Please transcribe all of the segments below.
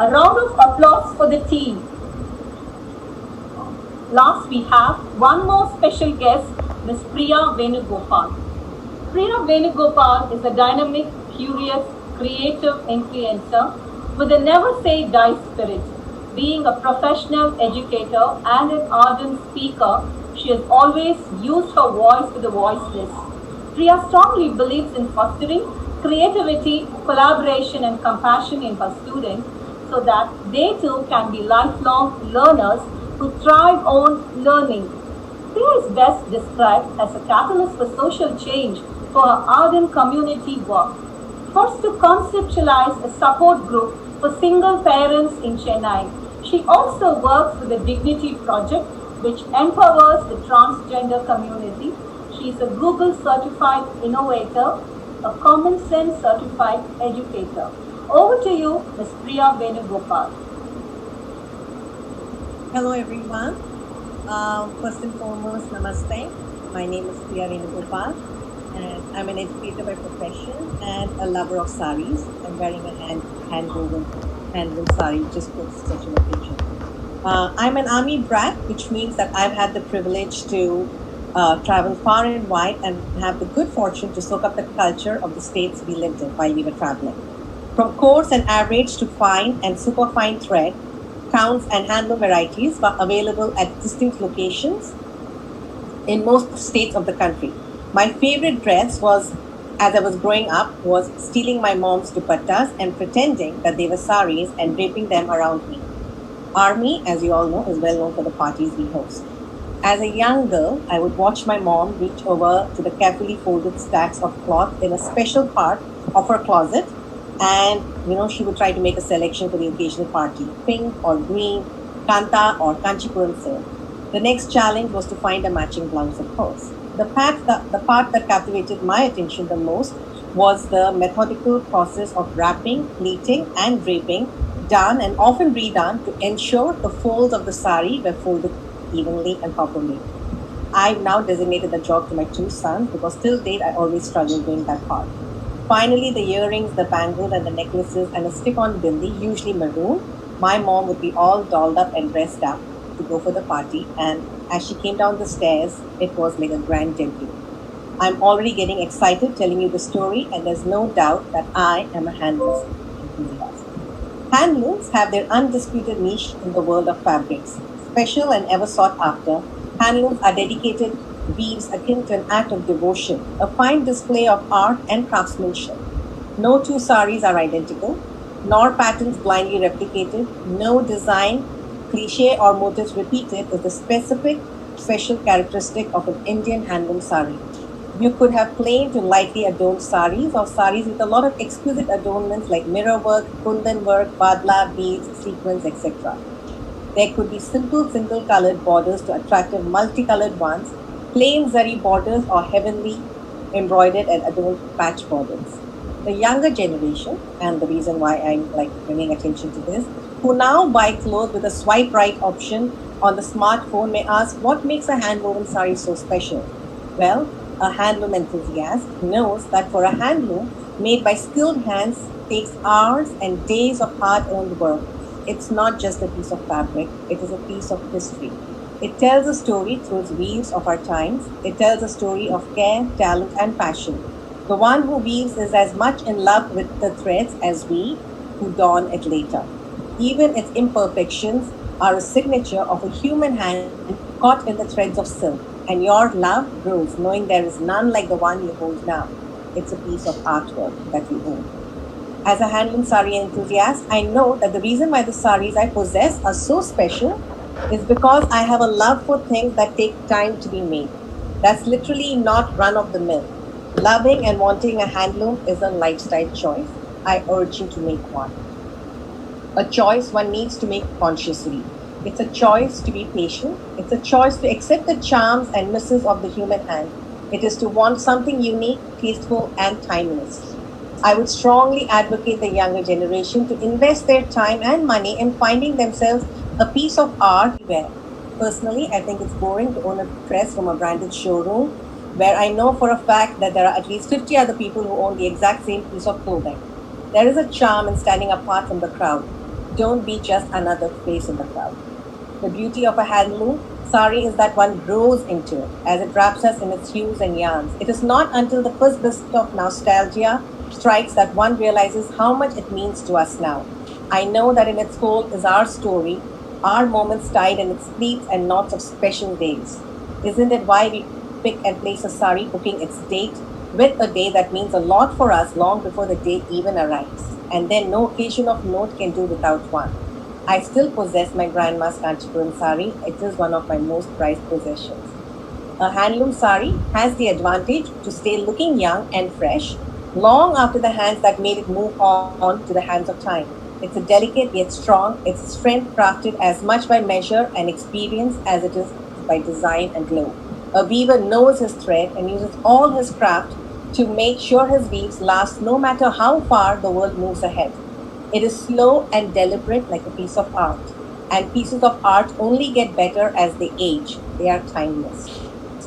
A round of applause for the team. Last, we have one more special guest, Ms. Priya Venugopal. Priya Venugopal is a dynamic, curious, creative influencer with a never say die spirit. Being a professional educator and an ardent speaker, she has always used her voice for the voiceless. Priya strongly believes in fostering creativity, collaboration, and compassion in her students so that they too can be lifelong learners who thrive on learning. Priya is best described as a catalyst for social change for her ardent community work. First to conceptualize a support group for single parents in Chennai, she also works with the Dignity Project, which empowers the transgender community. She is a Google certified innovator, a common sense certified educator. Over to you, Ms. Priya Venugopal. Hello everyone. First and foremost, namaste. My name is Priya Venugopal and I'm an educator by profession and a lover of saris. I'm wearing a handloom sari just for such an occasion. I'm an army brat, which means that I've had the privilege to travel far and wide and have the good fortune to soak up the culture of the states we lived in while we were traveling. From coarse and average to fine and superfine thread, counts and handloom varieties were available at distinct locations in most states of the country. My favorite dress was, as I was growing up, was stealing my mom's dupattas and pretending that they were saris and draping them around me. Army, as you all know, is well known for the parties we host. As a young girl, I would watch my mom reach over to the carefully folded stacks of cloth in a special part of her closet, and she would try to make a selection for the occasional party, pink or green, kanta or kanchipuram silk. The next challenge was to find a matching blouse, of course. The part that captivated my attention the most was the methodical process of wrapping, pleating, and draping, done and often redone to ensure the folds of the sari were folded evenly and properly. I've now designated the job to my two sons because till date I always struggle doing that part. Finally, the earrings, the bangles, and the necklaces, and a stick on bindi, usually maroon. My mom would be all dolled up and dressed up to go for the party, and as she came down the stairs, it was like a grand debut. I'm already getting excited telling you the story, and there's no doubt that I am a handloom enthusiast. Handlooms have their undisputed niche in the world of fabrics. Special and ever sought after, handlooms are dedicated weaves akin to an act of devotion, a fine display of art and craftsmanship. No two saris are identical, nor patterns blindly replicated, no design, cliche, or motifs repeated is the specific, special characteristic of an Indian handloom sari. You could have plain to lightly adorned saris or saris with a lot of exquisite adornments like mirror work, kundan work, badla, beads, sequins, etc. There could be simple single colored borders to attractive multicolored ones, plain zari borders, or heavenly embroidered and adorned patch borders. The younger generation, and the reason why I'm like bringing attention to this, who now buy clothes with a swipe right option on the smartphone may ask what makes a handwoven sari so special. Well, a handloom enthusiast knows that for a handloom made by skilled hands takes hours and days of hard earned work. It's not just a piece of fabric, it is a piece of history. It tells a story through its weaves of our times. It tells a story of care, talent, and passion. The one who weaves is as much in love with the threads as we who don it later. Even its imperfections are a signature of a human hand caught in the threads of silk. And your love grows knowing there is none like the one you hold now. It's a piece of artwork that we own. As a handloom sari enthusiast, I know that the reason why the saris I possess are so special is because I have a love for things that take time to be made. That's literally not run of the mill. Loving and wanting a handloom is a lifestyle choice. I urge you to make one. A choice one needs to make consciously. It's a choice to be patient. It's a choice to accept the charms and misses of the human hand. It is to want something unique, tasteful, and timeless. I would strongly advocate the younger generation to invest their time and money in finding themselves a piece of art to wear. Personally, I think it's boring to own a dress from a branded showroom where I know for a fact that there are at least 50 other people who own the exact same piece of clothing. There is a charm in standing apart from the crowd. Don't be just another face in the crowd. The beauty of a handloom sari is that one grows into it as it wraps us in its hues and yarns. It is not until the first burst of nostalgia strikes that one realizes how much it means to us now. I know that in its core is our story, our moments tied in its pleats and knots of special days. Isn't it why we pick and place a sari booking its date with a day that means a lot for us long before the day even arrives? And then no occasion of note can do without one. I still possess my grandma's Kanchipuram sari. It is one of my most prized possessions. A handloom sari has the advantage to stay looking young and fresh long after the hands that made it move on to the hands of time. It's a delicate yet strong, its strength crafted as much by measure and experience as it is by design and glow. A weaver knows his thread and uses all his craft to make sure his weaves last no matter how far the world moves ahead. It is slow and deliberate like a piece of art. And pieces of art only get better as they age. They are timeless.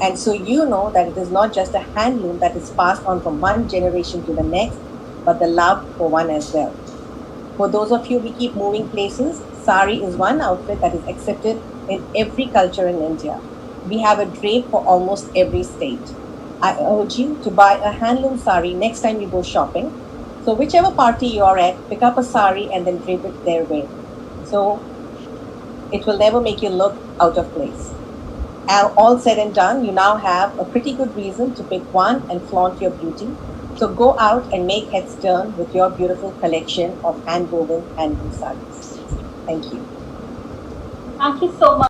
And so you know that it is not just a handloom that is passed on from one generation to the next, but the love for one as well. For those of you who keep moving places, sari is one outfit that is accepted in every culture in India. We have a drape for almost every state. I urge you to buy a handloom sari next time you go shopping. So whichever party you're at, pick up a sari and then drape it their way. So it will never make you look out of place. All said and done, you now have a pretty good reason to pick one and flaunt your beauty. So go out and make heads turn with your beautiful collection of hand woven handloom sarees. Thank you. Thank you so much.